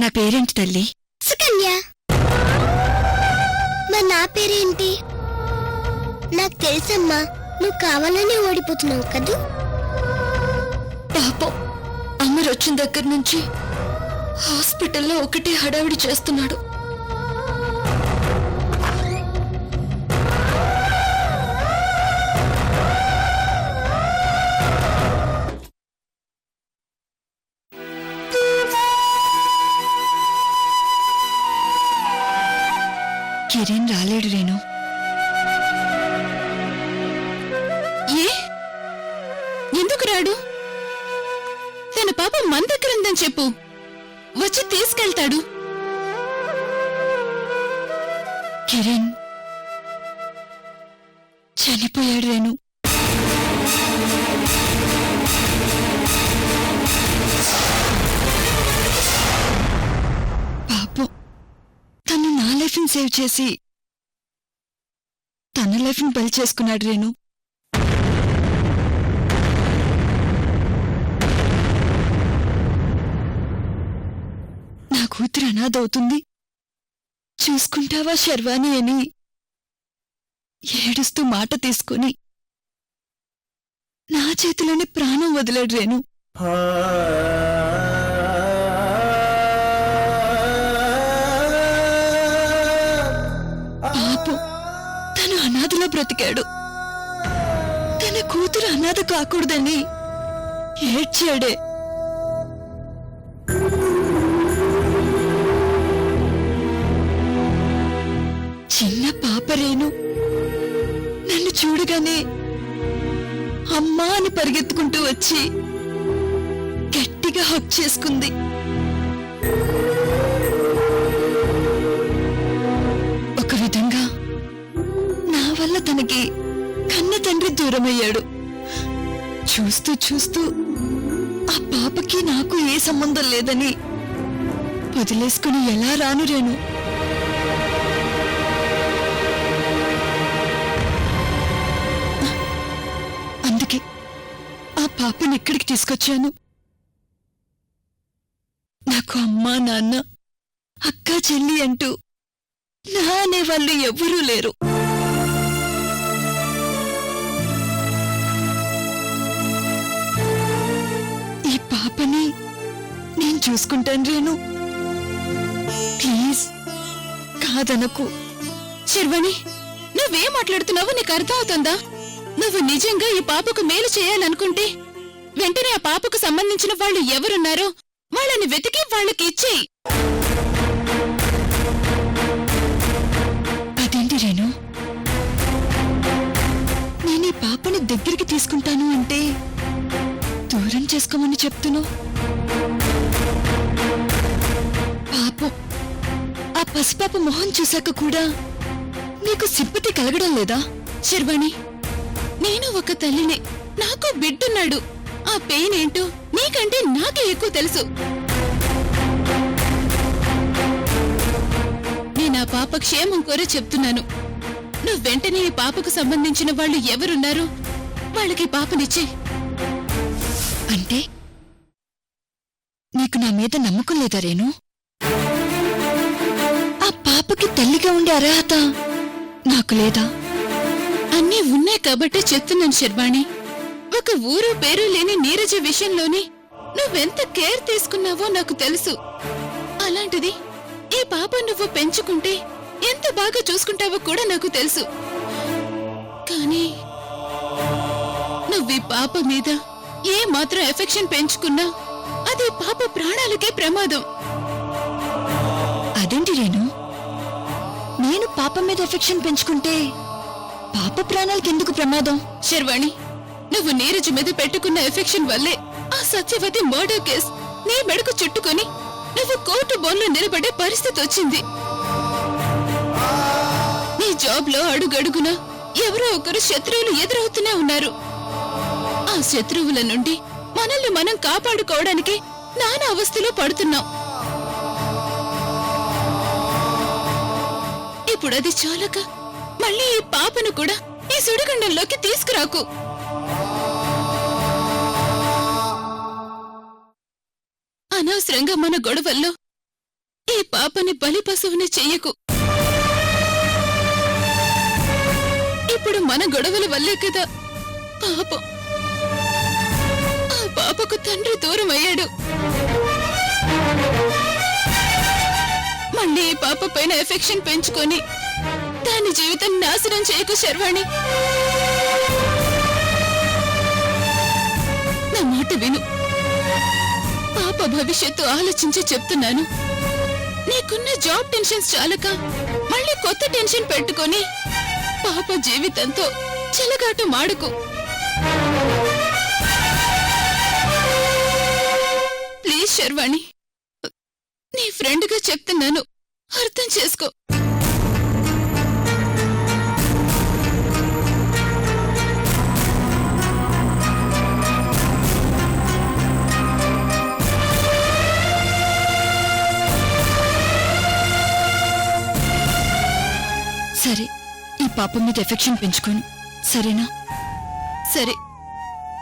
నా పేరేంటి తల్లి? సుకన్య. మరి నా పేరేంటి? నాకు తెలుసమ్మా, నువ్వు కావాలని ఓడిపోతున్నావు కదూ. పాపం అమ్మరు వచ్చిన దగ్గర నుంచి హాస్పిటల్లో ఒకటే హడావిడి చేస్తున్నాడు. కిరణ్ రాలేడు రేణు. ఏ ఎందుకు రాడు? తన పాప మన దగ్గర ఉందని చెప్పు, వచ్చి తీసుకెళ్తాడు. కిరణ్ చనిపోయాడు రేణు. పాపం తను నా లైఫ్ని సేవ్ చేసి తన లైఫ్ని బలి చేసుకున్నాడు రేణు. నా కూతురు అనాథవుతుంది, చూసుకుంటావా శర్వాణి అని ఏడుస్తూ మాట తీసుకుని నా చేతిలోనే ప్రాణం వదిలాడు రేణు. పాపం తను అనాథలా బ్రతికాడు. తన కూతురు అనాథ కాకూడదని ఏడ్చాడే. చిన్న పాప రేణు నన్ను చూడగానే అమ్మా అని పరిగెత్తుకుంటూ వచ్చి గట్టిగా హక్ చేసుకుంది. ఒక విధంగా నా వల్ల తనకి కన్న తండ్రి దూరమయ్యాడు. చూస్తూ చూస్తూ ఆ పాపకి నాకు ఏ సంబంధం లేదని వదిలేసుకుని ఎలా రాను రేణు? అందుకే ఆ పాపని ఇక్కడికి తీసుకొచ్చాను. నాకు అమ్మా నాన్న అక్క చెల్లి అంటూ నా అనేవాళ్ళు ఎవ్వరూ లేరు. ఈ పాపని నేను చూసుకుంటాను రేణు, ప్లీజ్ కాదనకు. శర్వాణి, నువ్వేం మాట్లాడుతున్నావో నీకు అర్థం అవుతుందా? నువ్వు నిజంగా ఈ పాపకు మేలు చేయాలనుకుంటే వెంటనే ఆ పాపకు సంబంధించిన వాళ్ళు ఎవరున్నారో వాళ్ళని వెతికి వాళ్ళకి ఇచ్చేయి. అదేంటి రేణు, నేను ఈ పాపని దగ్గరికి తీసుకుంటాను అంటే దూరం చేసుకోమని చెప్తున్నావు? పాపం ఆ పసిపాప మొహం చూశాక కూడా నీకు సింపతి కలగడం లేదా? శర్వాణి, నేను ఒక తల్లినే, నాకు బిడ్డున్నాడు. ఆ పెయిన్ ఏంటో నీకంటే నాకే ఎక్కువ తెలుసు. నేను ఆ పాప క్షేమం కోరే చెప్తున్నాను. నువ్వు వెంటనే ఈ పాపకు సంబంధించిన వాళ్ళు ఎవరున్నారో వాళ్ళకి పాపనిచ్చే. అంటే నీకు నా మీద నమ్మకం లేదా రేణు? ఆ పాపకి తల్లిగా ఉండే అర్హత నాకు లేదా? అన్నీ ఉన్నాయి కాబట్టి చెప్తున్నాను శర్వాణి. ఒక ఊరు పేరు లేని నీరజ విషయంలోనే నువ్వెంత కేర్ తీసుకున్నావో నాకు తెలుసు. అలాంటిది ఈ పాప నువ్వు పెంచుకుంటే ఎంత బాగా చూసుకుంటావో కూడా నాకు తెలుసు. కానీ నువ్వు ఈ పాప మీద ఏ మాత్రం ఎఫెక్షన్ పెంచుకున్నా అది పాప ప్రాణాలకే ప్రమాదం. అదేంటి రేణు, నేను పాప మీద ఎఫెక్షన్ పెంచుకుంటే పాప ప్రాణాలకి ఎందుకు ప్రమాదం? శర్వాణి, నువ్వు నీరజు మీద పెట్టుకున్న ఎఫెక్షన్ వల్లే ఆ సత్యవతి మర్డర్ కేస్ నీ మెడకు చుట్టుకొని నువ్వు కోర్టు బోన్లో నిలబడే పరిస్థితి వచ్చింది. నీ జాబ్ లో అడుగడుగునా ఎవరో ఒకరు శత్రువులు ఎదురవుతూనే ఉన్నారు. ఆ శత్రువుల నుండి మనల్ని మనం కాపాడుకోవడానికి నానా అవస్థలో పడుతున్నాం. ఇప్పుడది చాలక మళ్ళీ ఈ పాపను కూడా ఈ సుడిగుండంలోకి తీసుకురాకు. అనవసరంగా మన గొడవల్లో ఈ పాపని బలి పశువుని చెయ్యకు. ఇప్పుడు మన గొడవల వల్లే కదా పాపం ఆ పాపకు తండ్రి దూరం అయ్యాడు. మళ్ళీ ఈ పాప పైన ఎఫెక్షన్ పెంచుకొని దాని జీవితం నాశనం చేయకు శర్వాణి. నా మాట విను. పాప భవిష్యత్తు ఆలోచించి చెప్తున్నాను. నీకున్న జాబ్ టెన్షన్స్ చాలక మళ్ళీ కొత్త టెన్షన్ పెట్టుకొని పాప జీవితంతో చెలగాట మాడుకు. ప్లీజ్ శర్వాణి, నీ ఫ్రెండ్గా చెప్తున్నాను, అర్థం చేసుకో. సరే, ఈ పాప మీద ఎఫెక్షన్ పెంచుకోను, సరేనా? సరే,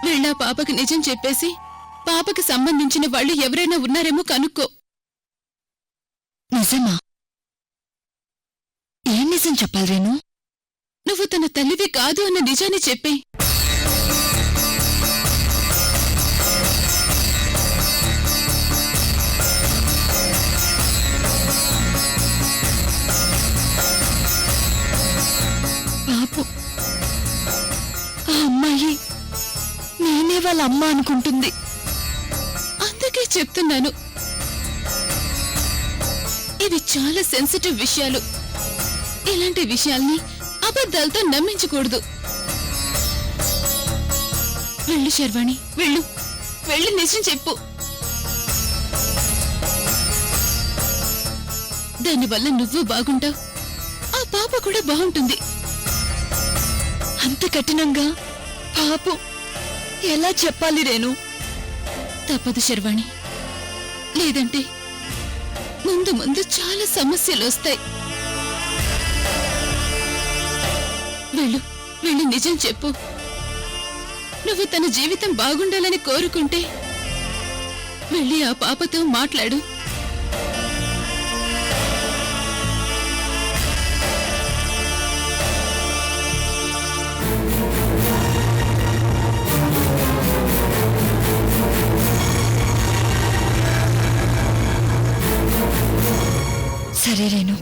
వెళ్ళా పాపకి నిజం చెప్పేసి పాపకి సంబంధించిన వాళ్ళు ఎవరైనా ఉన్నారేమో కనుక్కో. నిజమా? ఏం నిజం చెప్పాలి రేణు? నువ్వు తన తల్లివి కాదు అన్న నిజాన్ని చెప్పే. పాపం, ఆ అమ్మాయి నేనే వాళ్ళ అమ్మ అనుకుంటుంది. అందుకే చెప్తున్నాను, ఇవి చాలా సెన్సిటివ్ విషయాలు. ఇలాంటి విషయాల్ని అబద్ధాలతో నమ్మించకూడదు. వెళ్ళు శర్వాణి, వెళ్ళు. వెళ్ళి నిజం చెప్పు. దానివల్ల నువ్వు బాగుంటావు, ఆ పాప కూడా బాగుంటుంది. అంత కఠినంగా పాపం ఎలా చెప్పాలి రేణు? తప్పదు శర్వాణి, లేదంటే ముందు ముందు చాలా సమస్యలు వస్తాయి. వెళ్ళు, వెళ్ళి నిజం చెప్పు. నువ్వు తన జీవితం బాగుండాలని కోరుకుంటే వెళ్ళి ఆ పాపతో మాట్లాడు. సరే రేణు.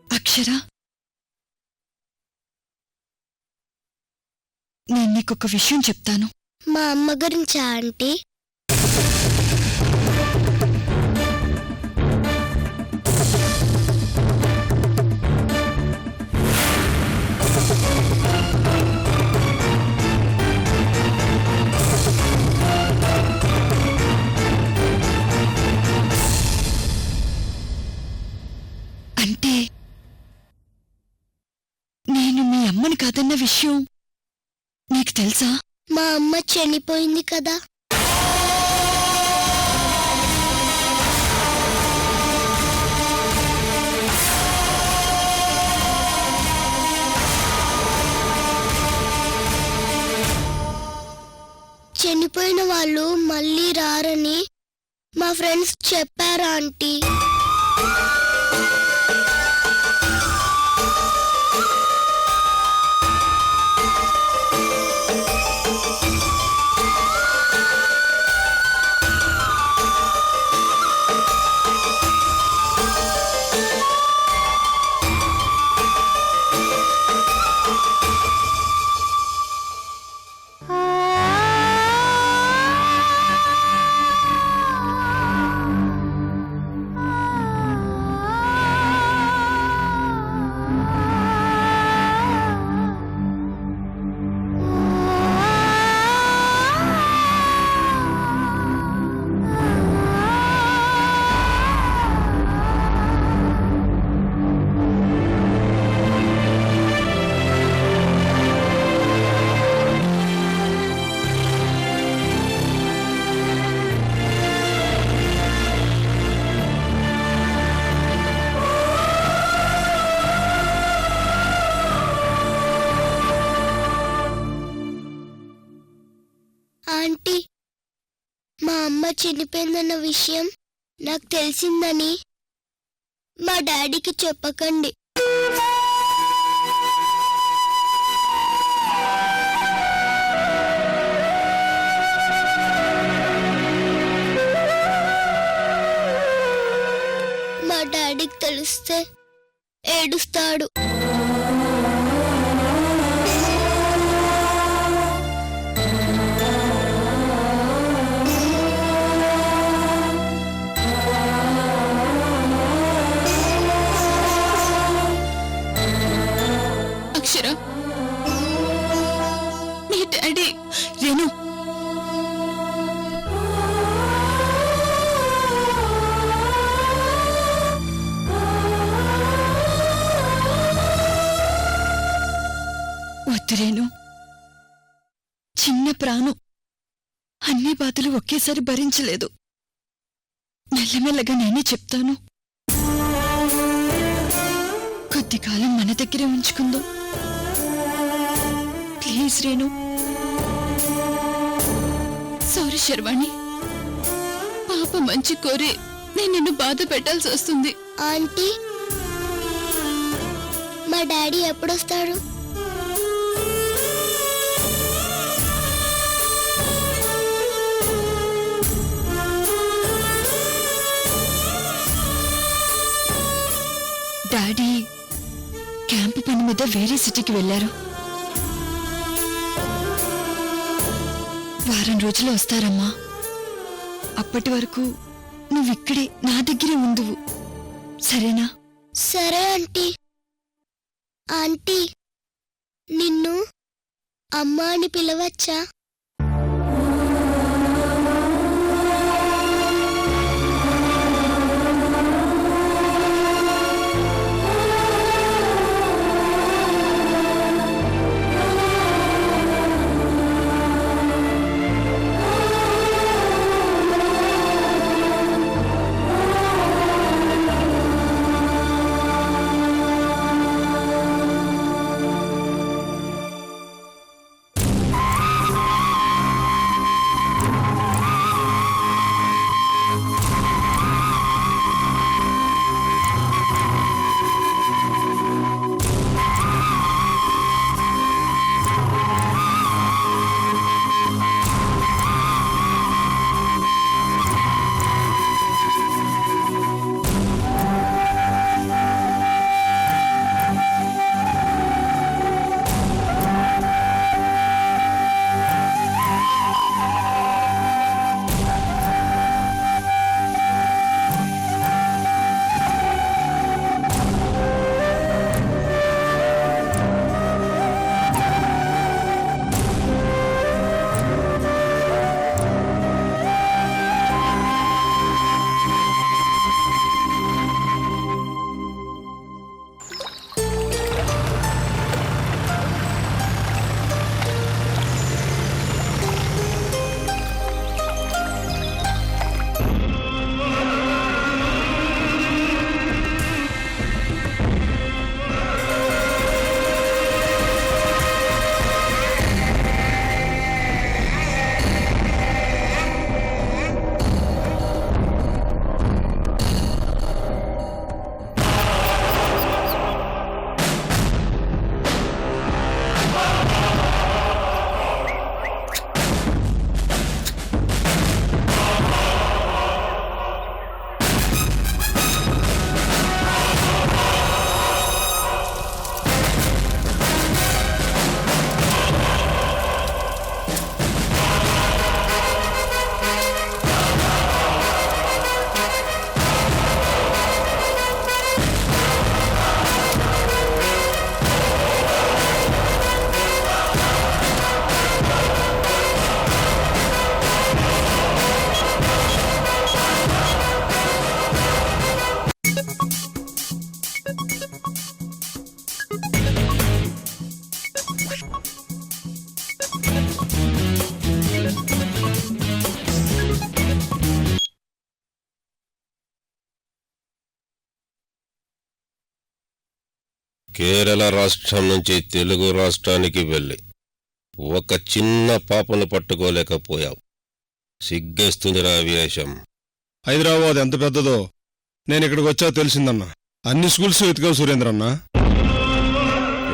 అక్షరా, నేను నీకొక విషయం చెప్తాను. మా అమ్మ గురించా ఆంటీ? అంటే నేను మీ అమ్మని కాదన్న విషయం నీకు తెలుసా? మా అమ్మ చనిపోయింది కదా. చనిపోయిన వాళ్ళు మళ్ళీ రారని మా ఫ్రెండ్స్ చెప్పారా ఆంటీ? ఆంటీ, మా అమ్మ చనిపోయిందన్న విషయం నాకు తెలిసిందని మా డాడీకి చెప్పకండి. మా డాడీకి తెలిస్తే ఏడుస్తాడు. అక్షర, మీ డాడీ రేణు, వద్దు రేణు. చిన్న ప్రాణం అన్ని బాధలు ఒకేసారి భరించలేదు. మెల్లమెల్లగా నేనే చెప్తాను. కొద్ది కాలం మన దగ్గరే ఉంచుకుందాం. ప్లీజ్ రేణు. సారీ శర్వాణి, పాప మంచి కోరి నేను నిన్ను బాధ పెట్టాల్సి వస్తుంది. ఆంటీ, మా డాడీ ఎప్పుడొస్తాడు? డాడీ క్యాంపు పని మీద వేరే సిటీకి వెళ్లారు. వారం రోజులు వస్తారమ్మా. అప్పటి వరకు నువ్విక్కడే నా దగ్గరే ఉందువు, సరేనా? సరే ఆంటీ. ఆంటీ, నిన్ను అమ్మ అని పిలవచ్చా? కేరళ రాష్ట్రం నుంచి తెలుగు రాష్ట్రానికి వెళ్ళి ఒక చిన్న పాపను పట్టుకోలేకపోయావు. సిగ్గేస్తుందిరా వీరేశం. హైదరాబాద్ ఎంత పెద్దదో నేను ఇక్కడికి వచ్చా తెలిసిందన్నా. అన్ని స్కూల్స్ వెతికావు సురేంద్రన్నా.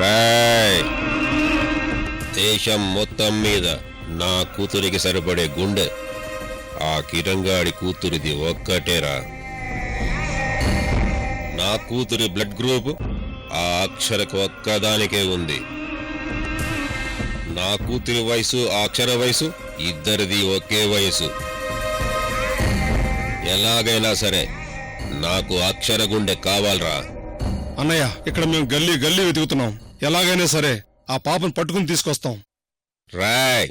రాయ్, దేశం మొత్తం మీద నా కూతురికి సరిపడే గుండె ఆ కిరంగాడి కూతురిది ఒక్కటేరా. నా కూతురి బ్లడ్ గ్రూప్ ఆ అక్షరకు ఒక్కదానికే ఉంది. నా కూతురి వయసు ఆ అక్షర వయసు ఇద్దరిది ఒకే వయసు. ఎలాగైనా సరే నాకు అక్షర గుండె కావాలరా. అన్నయ్య, ఇక్కడ మేము గల్లీ గల్లీ వెతుకుతున్నాం. ఎలాగైనా సరే ఆ పాపను పట్టుకుని తీసుకొస్తాం. రాయ్,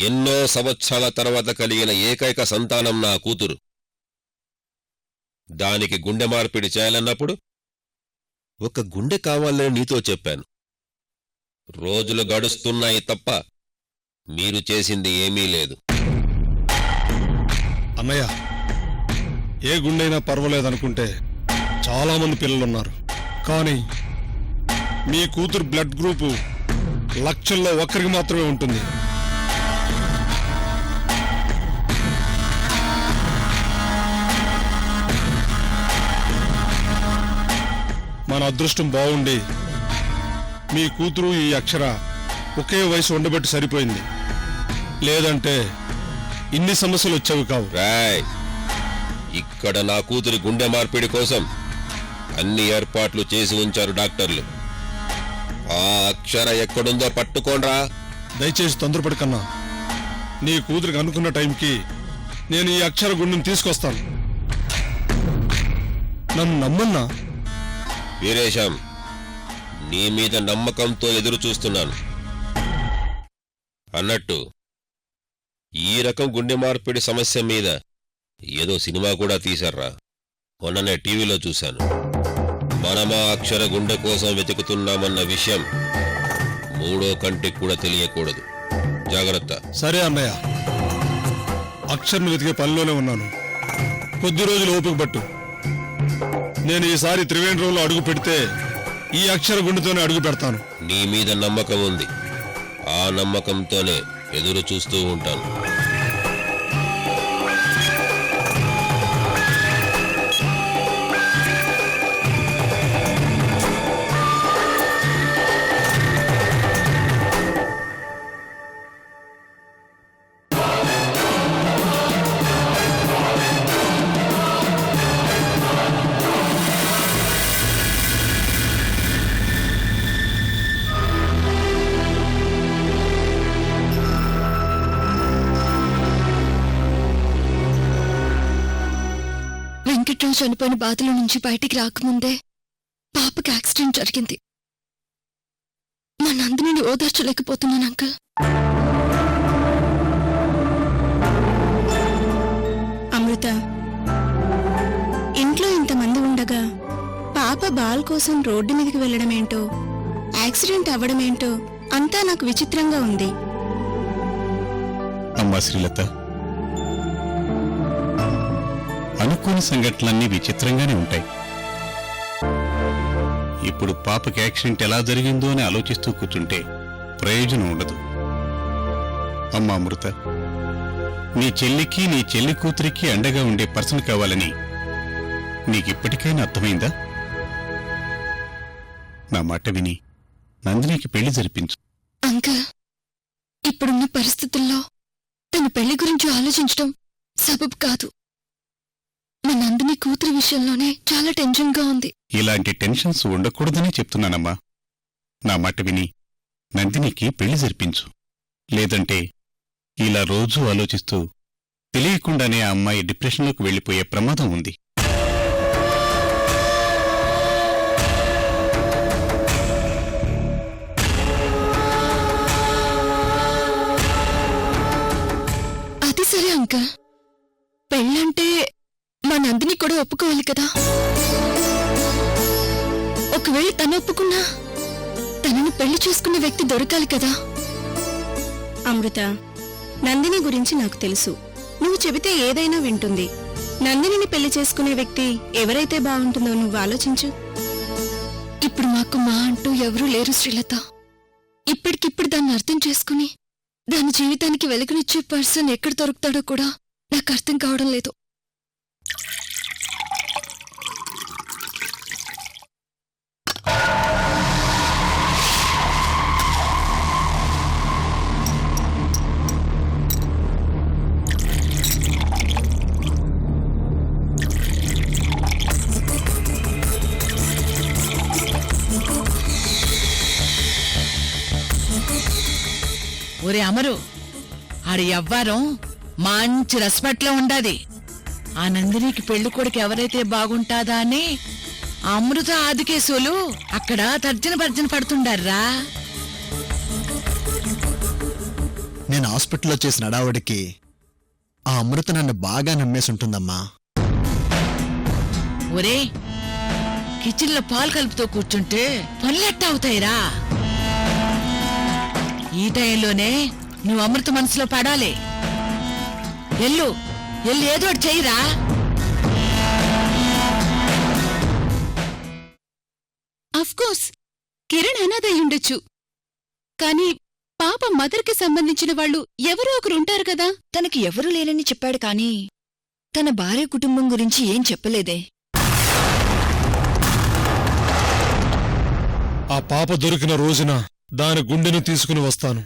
ఎన్నో సంవత్సరాల తర్వాత కలిగిన ఏకైక సంతానం నా కూతురు. దానికి గుండె మార్పిడి చేయాలన్నప్పుడు ఒక గుండె కావాలని నీతో చెప్పాను. రోజులు గడుస్తున్నాయి తప్ప మీరు చేసింది ఏమీ లేదు. అన్నయ్య, ఏ గుండైనా పర్వాలేదనుకుంటే చాలామంది పిల్లలున్నారు. కానీ మీ కూతురు బ్లడ్ గ్రూపు లక్షల్లో ఒక్కరికి మాత్రమే ఉంటుంది. మన అదృష్టం బాగుండి మీ కూతురు ఈ అక్షర ఒకే వయసు ఉండబెట్టి సరిపోయింది. లేదంటే ఇన్ని సమస్యలు వచ్చేవి కావు. రాయ్, ఇక్కడ నా కూతురి గుండె మార్పిడి కోసం అన్ని ఏర్పాట్లు చేసి ఉంచారు డాక్టర్లు. ఆ అక్షర ఎక్కడుందో పట్టుకోండ్రా. దయచేసి తొందరపడకన్నా. నీ కూతురికి అనుకున్న టైంకి నేను ఈ అక్షర గుండెని తీసుకొస్తాను. నన్ను నమ్మన్నా. వీరేశం, నీ మీద నమ్మకంతో ఎదురు చూస్తున్నాను. అన్నట్టు ఈ రకం గుండె మార్పిడి సమస్య మీద ఏదో సినిమా కూడా తీశారా. మొన్ననే టీవీలో చూశాను. మనమా అక్షర గుండె కోసం వెతుకుతున్నామన్న విషయం మూడో కంటికి కూడా తెలియకూడదు. జాగ్రత్త. సరే అన్నయ్య, అక్షర్ను వెతికే పనిలోనే ఉన్నాను. కొద్ది రోజులు ఓపిక పట్టు. నేను ఈసారి త్రివేంద్రంలో అడుగు పెడితే ఈ అక్షర గుండెతోనే అడుగు పెడతాను. నీ మీద నమ్మకం ఉంది. ఆ నమ్మకంతోనే ఎదురు చూస్తూ ఉంటాను. వెంకట్రావు చనిపోయిన బాధల నుంచి బయటికి రాకముందే పాపకి యాక్సిడెంట్ జరిగింది. మా నందిని ఓదార్చలేకపోతున్నాను అంకల్. అమృత, ఇంట్లో ఇంతమంది ఉండగా పాప బాల్ కోసం రోడ్డు మీదకి వెళ్లడమేంటో, యాక్సిడెంట్ అవ్వడమేంటో అంతా నాకు విచిత్రంగా ఉంది. అమ్మా శ్రీలత, అనుకోని సంఘటనలన్నీ విచిత్రంగానే ఉంటాయి. ఇప్పుడు పాపకి యాక్సిడెంట్ ఎలా జరిగిందో అని ఆలోచిస్తూ కూర్చుంటే ప్రయోజనం ఉండదు. అమ్మా అమృత, నీ చెల్లికి నీ చెల్లి కూతురికి అండగా ఉండే పర్సన్ కావాలని నీకిప్పటికైనా అర్థమైందా? నా మాట విని నందినికి పెళ్లి జరిపించు. అంకల్, ఇప్పుడున్న పరిస్థితుల్లో తన పెళ్లి గురించి ఆలోచించడం సబబు కాదు. మా నందిని కూతురి విషయంలోనే చాలా టెన్షన్గా ఉంది. ఇలాంటి టెన్షన్స్ ఉండకూడదని చెప్తున్నానమ్మా. నా మాట విని నందినికి పెళ్లి జరిపించు. లేదంటే ఇలా రోజూ ఆలోచిస్తూ తెలియకుండానే ఆ అమ్మాయి డిప్రెషన్లోకి వెళ్లిపోయే ప్రమాదం ఉంది. అది సరే అంకల్, పెళ్ళంటే మా నందిని కూడా ఒప్పుకోవాలి కదా. ఒకవేళ తను ఒప్పుకున్నా తనని పెళ్లి చేసుకున్న వ్యక్తి దొరకాలి కదా. అమృత, నందిని గురించి నాకు తెలుసు. నువ్వు చెబితే ఏదైనా వింటుంది. నందినిని పెళ్లి చేసుకునే వ్యక్తి ఎవరైతే బాగుంటుందో నువ్వు ఆలోచించు. ఇప్పుడు మాకు మా అంటూ ఎవరూ లేరు శ్రీలత. ఇప్పటికిప్పుడు దాన్ని అర్థం చేసుకుని దాని జీవితానికి వెలుగునిచ్చే పర్సన్ ఎక్కడ దొరుకుతాడో కూడా నాకు అర్థం కావడం లేదు. ఒరే అమరు, ఆడి ఎవ్వారం మంచి రెస్పెక్ట్లో ఉండాది. ఆ నందినికి పెళ్లి కొడుకు ఎవరైతే బాగుంటాదా అని అమృత ఆదికేశులు అక్కడ తర్జన పడుతుండారా. నేను హాస్పిటల్లో చేసిన అడావుడికి ఆ అమృత నన్ను బాగా నమ్మేసుంటుందమ్మా. ఒరే, కిచెన్లో పాలు కలుపుతూ కూర్చుంటే పనులెట్ట అవుతాయిరా. ఈ టైంలోనే నువ్వు అమృత మనసులో పడాలి. ఎల్లు ఏదో ఒకటి చెయ్యిరా. అఫ్కోర్స్ కిరణ్ అనాథై ఉండొచ్చు, కానీ పాప మదర్కి సంబంధించిన వాళ్ళు ఎవరో ఒకరు ఉంటారు కదా. తనకి ఎవరూ లేరని చెప్పాడు కానీ తన భార్య కుటుంబం గురించి ఏం చెప్పలేదే. ఆ పాప దొరికిన రోజున దాని గుండెను తీసుకుని వస్తాను.